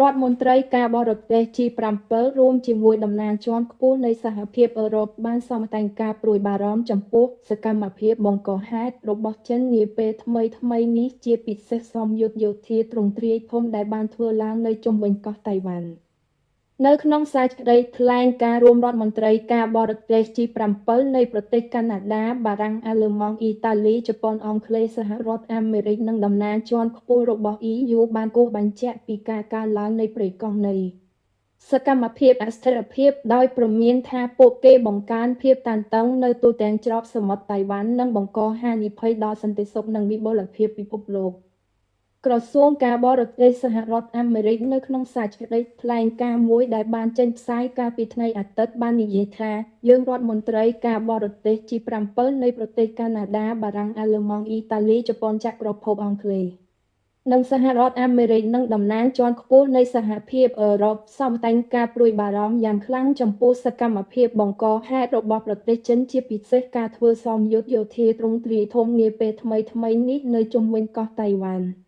រដ្ឋមន្ត្រីការបរទេស G7 រួមជាមួយតំណាងជាន់ខ្ពស់នៃសហភាពអឺរ៉ុបបានសមតែងការព្រួយបារម្ភចំពោះសកម្មភាពបង្កហេតុរបស់ចិននាពេលថ្មីៗនេះជាពិសេសសម្ពាធយោធាទ្រង់ទ្រាយធំដែលបានធ្វើឡើងនៅជុំវិញកោះតៃវ៉ាន់នៅក្នុងសេចក្តីថ្លែងការណ៍រួមរដ្ឋមន្ត្រីការបរទេស G7 នៃប្រទេសកាណាដា បារាំង អាល្លឺម៉ង់ អ៊ីតាលី ជប៉ុន អង់គ្លេស សហរដ្ឋអាមេរិក និងតំណាងជាន់ខ្ពស់របស់ EU បានគូសបញ្ជាក់ពីការកើនឡើងនៃព្រៃកោះនៃសកម្មភាពអស្ថិរភាពដោយព្រមានថាពួកគេបង្កើនភាពតានតឹងនៅទូទាំងច្រកសមុទ្រតៃវ៉ាន់និងបង្កហានិភ័យដល់សន្តិសុខនិងវិបុលភាពពិភពលោកក្រសួងការបរទេសសហរដ្ឋអាមេរិកនៅក្នុងសេចក្តីថ្លែងការណ៍មួយដែលបានចេញផ្សាយកាលពីថ្ងៃអាទិត្យបាននិយាយថាយើងរដ្ឋមន្ត្រីការបរទេស G7 នៃប្រទេសកាណាដា បារាំង អាល្លឺម៉ង់ អ៊ីតាលី ជប៉ុន ចក្រភពអង់គ្លេសនិងសហរដ្ឋអាមេរិកនិងតំណាងជាន់ខ្ពស់នៃសហភាពអឺរ៉ុបសមតែងការព្រួយបារម្ភយ៉ាងខ្លាំងចំពោះសកម្មភាពបង្កហេតុរបស់ប្រទេសចិនជាពិសេសការធ្វើសម្ពាធយោធាទ្រង់ទ្រាយធំនាពេលថ្មីៗនេះនៅជុំវិញកោះតៃវ៉ាន់